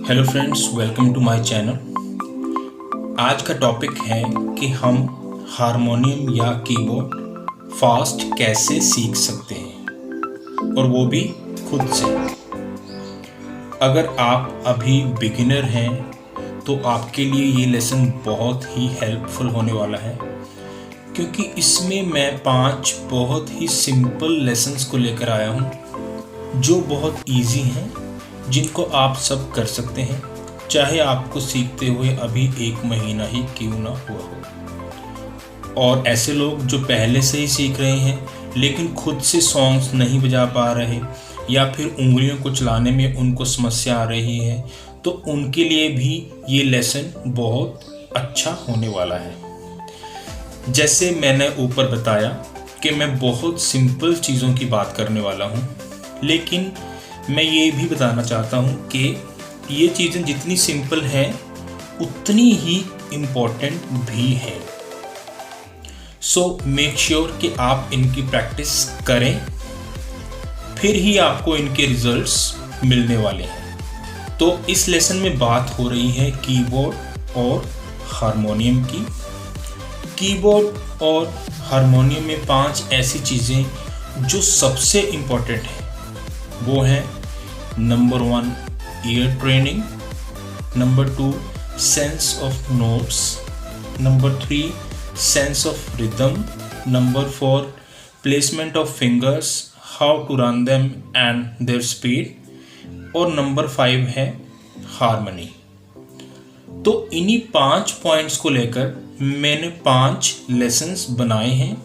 Hello friends, welcome to my channel. आज का topic है कि हम हारमोनियम या कीबोर्ड फास्ट कैसे सीख सकते हैं और वो भी खुद से। अगर आप अभी बिगिनर हैं तो आपके लिए ये लेसन बहुत ही हेल्पफुल होने वाला है, क्योंकि इसमें मैं 5 बहुत ही सिंपल लेसन्स को लेकर आया हूँ जो बहुत इजी हैं, जिनको आप सब कर सकते हैं, चाहे आपको सीखते हुए अभी 1 महीना ही क्यों ना हुआ हो। और ऐसे लोग जो पहले से ही सीख रहे हैं लेकिन खुद से सॉन्ग्स नहीं बजा पा रहे या फिर उंगलियों को चलाने में उनको समस्या आ रही है, तो उनके लिए भी ये लेसन बहुत अच्छा होने वाला है। जैसे मैंने ऊपर बताया कि मैं बहुत सिंपल चीज़ों की बात करने वाला हूँ, लेकिन मैं ये भी बताना चाहता हूँ कि ये चीज़ें जितनी सिंपल हैं उतनी ही इम्पोर्टेंट भी हैं। सो मेक श्योर कि आप इनकी प्रैक्टिस करें, फिर ही आपको इनके रिजल्ट्स मिलने वाले हैं। तो इस लेसन में बात हो रही है कीबोर्ड और हारमोनियम की। कीबोर्ड और हारमोनियम में 5 ऐसी चीज़ें जो सबसे इम्पोर्टेंट हैं। वो हैं number 1 ear training, number 2 sense of notes, number 3 sense of rhythm, number 4 placement of fingers, how to run them and their speed, और नंबर 5 है हारमनी। तो इन्हीं 5 पॉइंट्स को लेकर मैंने 5 लेसन्स बनाए हैं,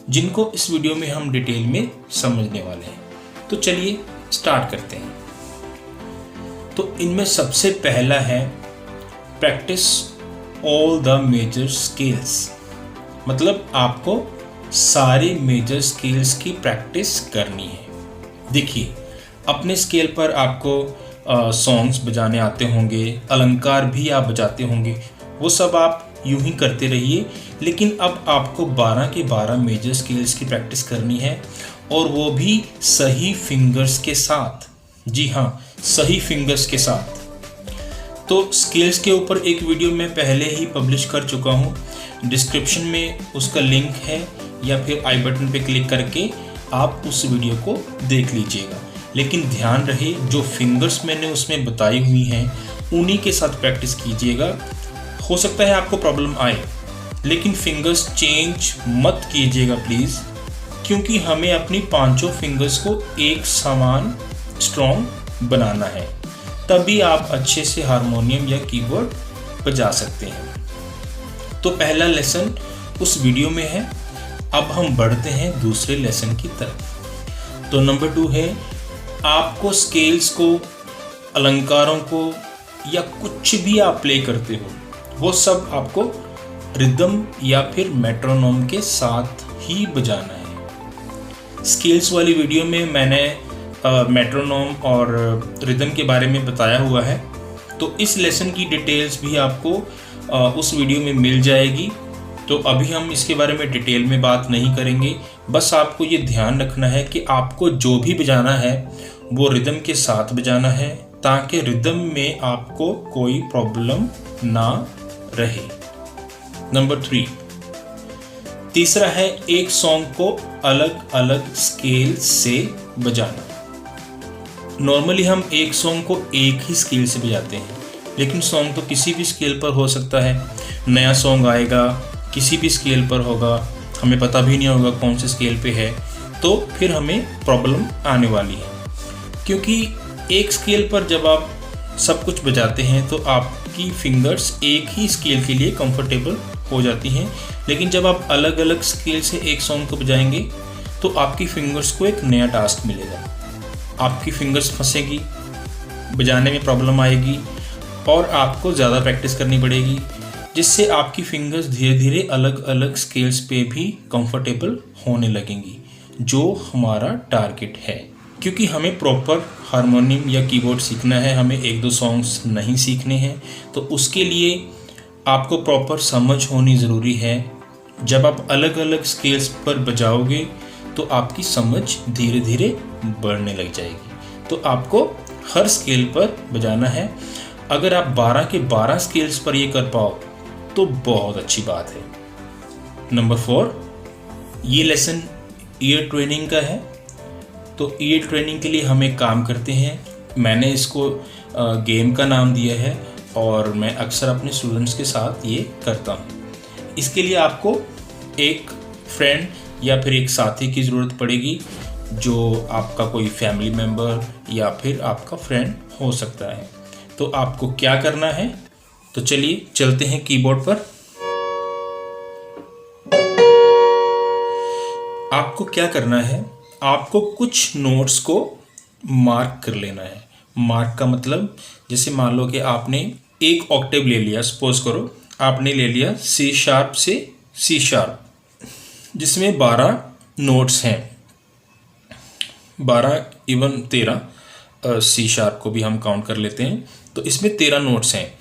जिनको इस वीडियो में हम डिटेल में समझने वाले हैं। तो चलिए स्टार्ट करते हैं। तो इनमें सबसे पहला है practice all the major scales. मतलब आपको सारे मेजर स्केल्स की प्रैक्टिस करनी है। देखिए, अपने स्केल पर आपको सॉन्ग्स बजाने आते होंगे, अलंकार भी आप बजाते होंगे, वो सब आप यूं ही करते रहिए। लेकिन अब आपको 12 के 12 मेजर स्केल्स की प्रैक्टिस करनी है, और वो भी सही फिंगर्स के साथ। जी हाँ, सही फिंगर्स के साथ। तो स्केल्स के ऊपर एक वीडियो मैं पहले ही पब्लिश कर चुका हूँ, डिस्क्रिप्शन में उसका लिंक है, या फिर आई बटन पे क्लिक करके आप उस वीडियो को देख लीजिएगा। लेकिन ध्यान रहे, जो फिंगर्स मैंने उसमें बताई हुई हैं उन्हीं के साथ प्रैक्टिस कीजिएगा। हो सकता है आपको प्रॉब्लम आए, लेकिन फिंगर्स चेंज मत कीजिएगा प्लीज़, क्योंकि हमें अपनी 5 फिंगर्स को एक समान स्ट्रॉन्ग बनाना है, तभी आप अच्छे से हारमोनियम या कीबोर्ड बजा सकते हैं। तो पहला लेसन उस वीडियो में है। अब हम बढ़ते हैं दूसरे लेसन की तरफ। तो नंबर 2 है, आपको स्केल्स को, अलंकारों को, या कुछ भी आप प्ले करते हो, वो सब आपको रिदम या फिर मेट्रोनोम के साथ ही बजाना है। स्केल्स वाली वीडियो में मैंने मेट्रोनोम और रिदम के बारे में बताया हुआ है, तो इस लेसन की डिटेल्स भी आपको उस वीडियो में मिल जाएगी। तो अभी हम इसके बारे में डिटेल में बात नहीं करेंगे। बस आपको ये ध्यान रखना है कि आपको जो भी बजाना है वो रिदम के साथ बजाना है, ताकि रिदम में आपको कोई प्रॉब्लम ना रहे। नंबर 3, तीसरा है एक सॉन्ग को अलग अलग स्केल से बजाना। नॉर्मली हम एक सॉन्ग को एक ही स्केल से बजाते हैं, लेकिन सॉन्ग तो किसी भी स्केल पर हो सकता है। नया सॉन्ग आएगा, किसी भी स्केल पर होगा, हमें पता भी नहीं होगा कौन से स्केल पे है, तो फिर हमें प्रॉब्लम आने वाली है। क्योंकि एक स्केल पर जब आप सब कुछ बजाते हैं तो आपकी फिंगर्स एक ही स्केल के लिए कंफर्टेबल हो जाती हैं, लेकिन जब आप अलग अलग स्केल से एक सॉन्ग को बजाएंगे तो आपकी फिंगर्स को एक नया टास्क मिलेगा। आपकी फिंगर्स फंसेगी, बजाने में प्रॉब्लम आएगी, और आपको ज़्यादा प्रैक्टिस करनी पड़ेगी, जिससे आपकी फिंगर्स धीरे धीरे अलग अलग स्केल्स पे भी कंफर्टेबल होने लगेंगी, जो हमारा टारगेट है। क्योंकि हमें प्रॉपर हारमोनियम या कीबोर्ड सीखना है, हमें 1-2 सॉन्ग्स नहीं सीखने हैं, तो उसके लिए आपको प्रॉपर समझ होनी ज़रूरी है। जब आप अलग अलग स्केल्स पर बजाओगे तो आपकी समझ धीरे धीरे बढ़ने लग जाएगी। तो आपको हर स्केल पर बजाना है। अगर आप 12 के 12 स्केल्स पर ये कर पाओ तो बहुत अच्छी बात है। नंबर 4, ये लेसन ईयर ट्रेनिंग का है। तो ईयर ट्रेनिंग के लिए हम एक काम करते हैं, मैंने इसको गेम का नाम दिया है और मैं अक्सर अपने स्टूडेंट्स के साथ ये करता हूँ। इसके लिए आपको एक फ्रेंड या फिर एक साथी की ज़रूरत पड़ेगी, जो आपका कोई फैमिली मेम्बर या फिर आपका फ्रेंड हो सकता है। तो आपको क्या करना है, तो चलिए चलते हैं कीबोर्ड पर। आपको क्या करना है, आपको कुछ नोट्स को मार्क कर लेना है। मार्क का मतलब, जैसे मान लो कि आपने एक ऑक्टेव ले लिया, सपोज करो आपने ले लिया C# से C#, जिसमें 12 नोट्स हैं, 12 इवन 13, C# को भी हम काउंट कर लेते हैं। तो इसमें 13 नोट्स हैं।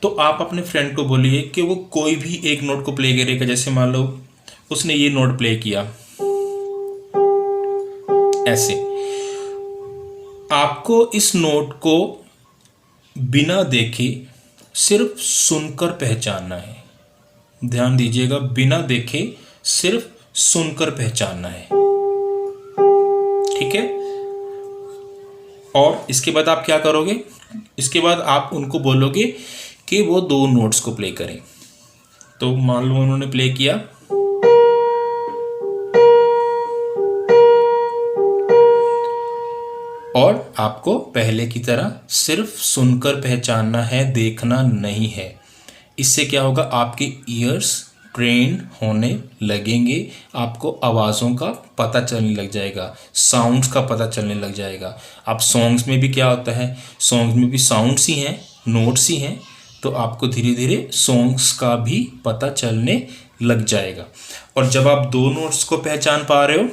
तो आप अपने फ्रेंड को बोलिए कि वो कोई भी एक नोट को प्ले करेगा। जैसे मान लो उसने ये नोट प्ले किया, ऐसे आपको इस नोट को बिना देखे सिर्फ सुनकर पहचानना है। ध्यान दीजिएगा, बिना देखे सिर्फ सुनकर पहचानना है, ठीक है। और इसके बाद आप क्या करोगे, इसके बाद आप उनको बोलोगे कि वो 2 नोट्स को प्ले करें। तो मान लो उन्होंने प्ले किया, और आपको पहले की तरह सिर्फ सुनकर पहचानना है, देखना नहीं है। इससे क्या होगा, आपके ईयर्स ट्रेन होने लगेंगे, आपको आवाज़ों का पता चलने लग जाएगा, साउंड्स का पता चलने लग जाएगा। अब सॉन्ग्स में भी क्या होता है, सॉन्ग्स में भी साउंड्स ही हैं, नोट्स ही हैं। तो आपको धीरे धीरे सॉन्ग्स का भी पता चलने लग जाएगा। और जब आप 2 नोट्स को पहचान पा रहे हो,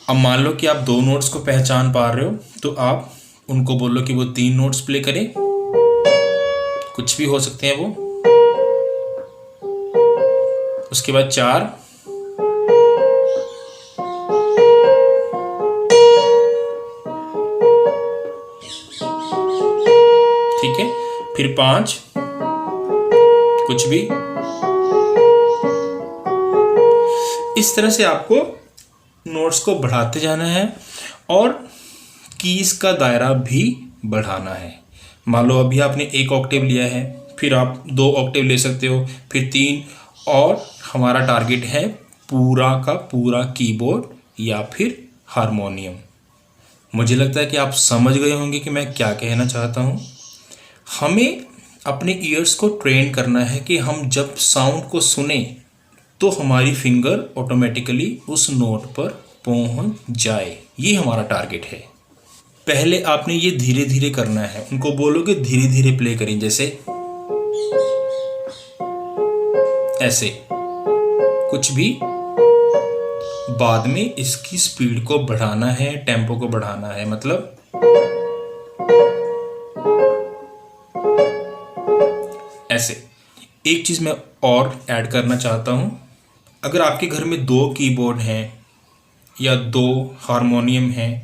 अब मान लो कि आप 2 नोट्स को पहचान पा रहे हो, तो आप उनको बोलो कि वो 3 नोट्स प्ले करें, कुछ भी हो सकते हैं वो। उसके बाद 4, ठीक है, फिर 5, कुछ भी। इस तरह से आपको नोट्स को बढ़ाते जाना है और कीज का दायरा भी बढ़ाना है। मान लो अभी आपने एक ऑक्टेव लिया है, फिर आप 2 ऑक्टेव ले सकते हो, फिर 3, और हमारा टारगेट है पूरा का पूरा कीबोर्ड या फिर हारमोनियम। मुझे लगता है कि आप समझ गए होंगे कि मैं क्या कहना चाहता हूँ। हमें अपने ईयर्स को ट्रेन करना है कि हम जब साउंड को सुने तो हमारी फिंगर ऑटोमेटिकली उस नोट पर पहुंच जाए। ये हमारा टारगेट है। पहले आपने ये धीरे धीरे करना है, उनको बोलोगे धीरे धीरे प्ले करें, जैसे ऐसे कुछ भी। बाद में इसकी स्पीड को बढ़ाना है, टेम्पो को बढ़ाना है, मतलब ऐसे। एक चीज़ मैं और ऐड करना चाहता हूँ, अगर आपके घर में 2 कीबोर्ड हैं या 2 हारमोनियम हैं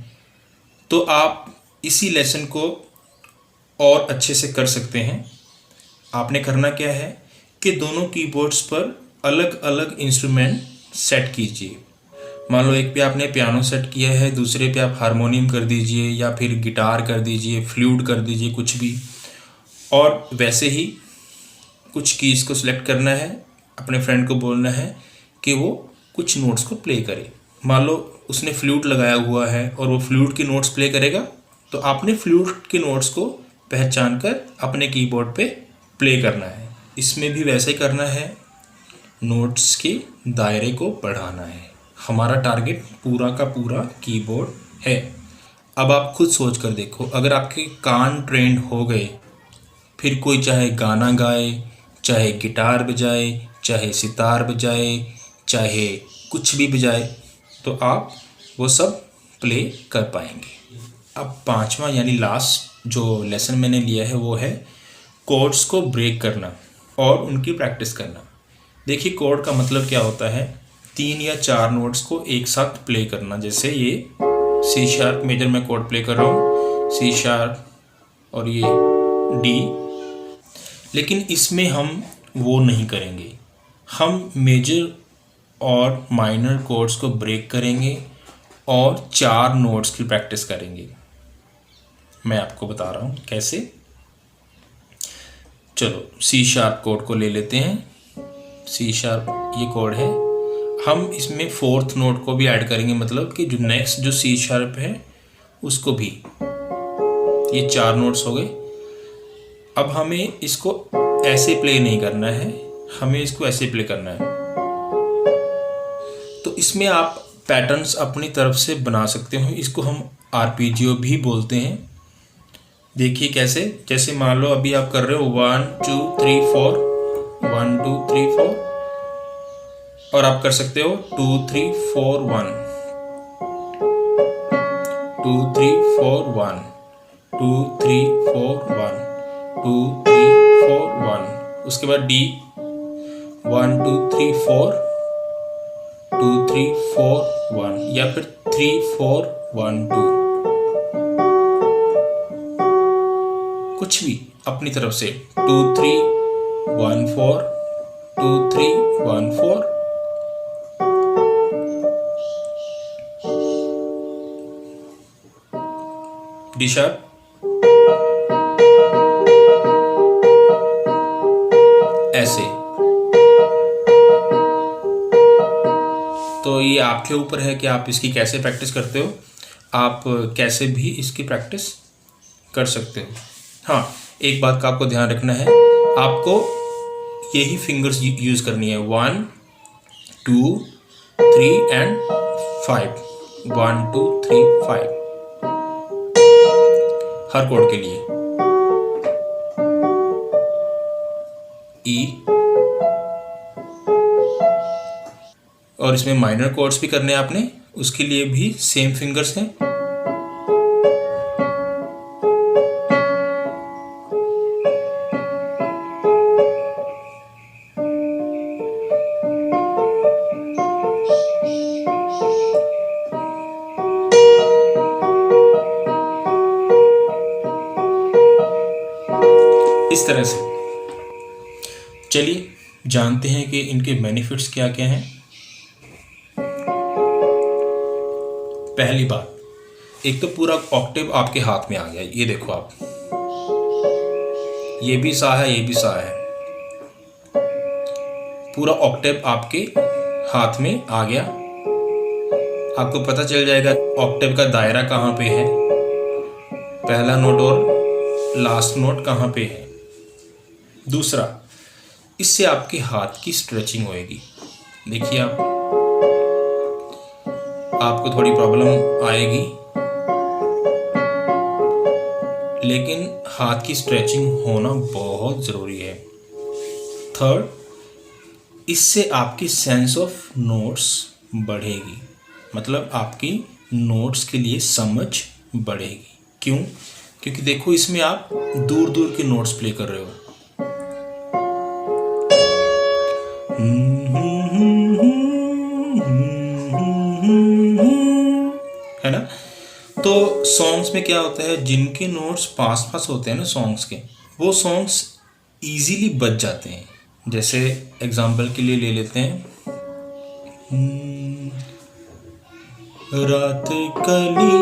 तो आप इसी लेसन को और अच्छे से कर सकते हैं। आपने करना क्या है कि दोनों कीबोर्ड्स पर अलग अलग इंस्ट्रूमेंट सेट कीजिए। मान लो एक पे आपने पियानो सेट किया है, दूसरे पे आप हारमोनियम कर दीजिए या फिर गिटार कर दीजिए, फ्लूट कर दीजिए, कुछ भी। और वैसे ही कुछ कीज़ को सिलेक्ट करना है, अपने फ्रेंड को बोलना है कि वो कुछ नोट्स को प्ले करे। मान लो उसने फ्लूट लगाया हुआ है और वो फ्लूट की नोट्स प्ले करेगा, तो आपने फ्लूट के नोट्स को पहचान कर अपने कीबोर्ड पे प्ले करना है। इसमें भी वैसे ही करना है, नोट्स के दायरे को बढ़ाना है। हमारा टारगेट पूरा का पूरा कीबोर्ड है। अब आप खुद सोच कर देखो, अगर आपके कान ट्रेंड हो गए, फिर कोई चाहे गाना गाए, चाहे गिटार बजाए, चाहे सितार बजाए, चाहे कुछ भी बजाए, तो आप वो सब प्ले कर पाएंगे। अब 5वां यानी लास्ट जो लेसन मैंने लिया है वो है कोड्स को ब्रेक करना और उनकी प्रैक्टिस करना। देखिए कोड का मतलब क्या होता है, 3 या 4 नोट्स को एक साथ प्ले करना। जैसे ये C# मेजर में कोड प्ले कर रहा हूँ, C#, और ये डी। लेकिन इसमें हम वो नहीं करेंगे, हम मेजर और माइनर कोड्स को ब्रेक करेंगे और 4 नोट्स की प्रैक्टिस करेंगे। मैं आपको बता रहा हूँ कैसे। चलो सी शार्प कोड को ले लेते हैं। सी शार्प ये कोड है, हम इसमें 4th नोट को भी ऐड करेंगे, मतलब कि जो नेक्स्ट जो सी शार्प है उसको भी। ये 4 नोट्स हो गए। अब हमें इसको ऐसे प्ले नहीं करना है, हमें इसको ऐसे प्ले करना है। तो इसमें आप पैटर्न्स अपनी तरफ से बना सकते हो, इसको हम आरपीजियो भी बोलते हैं। देखिए कैसे, जैसे मान लो अभी आप कर रहे हो 1 2 3 4, 1 2 3 4, और आप कर सकते हो 2 3 4 1, 2 3 4 1, 2 3 4 1, 2 3 4 1। उसके बाद डी 1 2 3 4, 2 3 4 1, या फिर 3 4 1 2, कुछ भी अपनी तरफ से। 2 3 1 4, 2 3 1 4, डी शार्प, ऐसे। तो ये आपके ऊपर है कि आप इसकी कैसे प्रैक्टिस करते हो, आप कैसे भी इसकी प्रैक्टिस कर सकते हो। हाँ, एक बात का आपको ध्यान रखना है, आपको यही फिंगर्स यूज़ करनी है, 1 2 3 एंड 5, 1 2 3 5 हर कोड के लिए। ई, और इसमें माइनर कोड्स भी करने हैं आपने, उसके लिए भी सेम फिंगर्स हैं। इस तरह से। चलिए जानते हैं कि इनके बेनिफिट्स क्या क्या हैं। पहली बात, एक तो पूरा ऑक्टेव आपके हाथ में आ गया। ये देखो आप, ये भी सा है, ये भी सा है, पूरा ऑक्टेव आपके हाथ में आ गया। आपको पता चल जाएगा ऑक्टेव का दायरा कहाँ पे है, पहला नोट और लास्ट नोट कहाँ पे है। दूसरा, इससे आपके हाथ की स्ट्रेचिंग होएगी। देखिए आपको थोड़ी प्रॉब्लम आएगी, लेकिन हाथ की स्ट्रेचिंग होना बहुत ज़रूरी है। थर्ड, इससे आपकी सेंस ऑफ नोट्स बढ़ेगी, मतलब आपकी नोट्स के लिए समझ बढ़ेगी। क्यों? क्योंकि देखो इसमें आप दूर दूर के नोट्स प्ले कर रहे हो। है ना? तो सॉन्ग्स में क्या होता है, जिनके नोट्स पास पास होते हैं ना सॉन्ग्स के, वो सॉन्ग्स इजीली बज जाते हैं। जैसे एग्जाम्पल के लिए ले लेते हैं, रात कली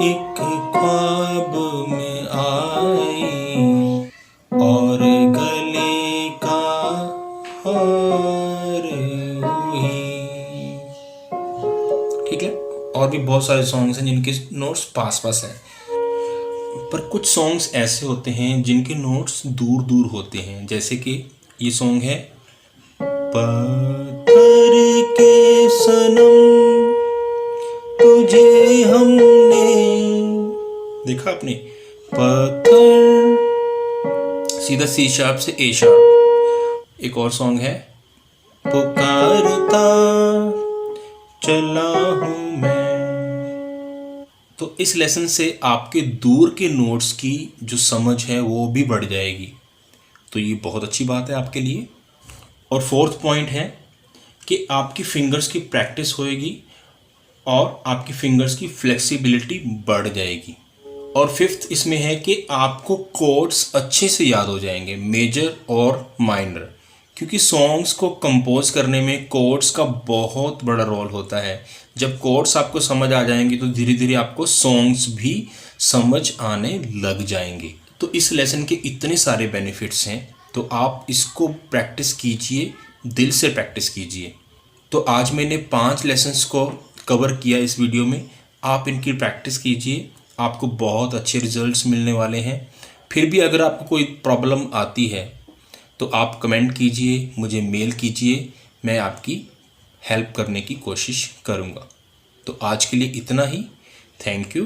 एक ख्वाब में आई और गले का हार हुई। ठीक है, और भी बहुत सारे सॉन्ग्स हैं जिनके नोट्स पास पास हैं, पर कुछ सॉन्ग्स ऐसे होते हैं जिनके नोट्स दूर दूर होते हैं। जैसे कि ये सॉन्ग है, पत्थर के सनम तुझे हमने, देखा आपने, पत्थर सीधा सी शार्प से ए शार्प। एक और सॉन्ग है, पुकारता चला हूं मैं। तो इस लेसन से आपके दूर के नोट्स की जो समझ है वो भी बढ़ जाएगी, तो ये बहुत अच्छी बात है आपके लिए। और फोर्थ पॉइंट है कि आपकी फिंगर्स की प्रैक्टिस होएगी और आपकी फिंगर्स की फ्लेक्सिबिलिटी बढ़ जाएगी। और फिफ्थ इसमें है कि आपको कोड्स अच्छे से याद हो जाएंगे, मेजर और माइनर, क्योंकि सॉन्ग्स को कंपोज करने में कोड्स का बहुत बड़ा रोल होता है। जब कोड्स आपको समझ आ जाएंगे तो धीरे धीरे आपको सॉन्ग्स भी समझ आने लग जाएंगे। तो इस लेसन के इतने सारे बेनिफिट्स हैं, तो आप इसको प्रैक्टिस कीजिए, दिल से प्रैक्टिस कीजिए। तो आज मैंने 5 लेसन्स को कवर किया इस वीडियो में। आप इनकी प्रैक्टिस कीजिए, आपको बहुत अच्छे रिजल्ट्स मिलने वाले हैं। फिर भी अगर आपको कोई प्रॉब्लम आती है तो आप कमेंट कीजिए, मुझे मेल कीजिए, मैं आपकी हेल्प करने की कोशिश करूँगा। तो आज के लिए इतना ही। Thank you.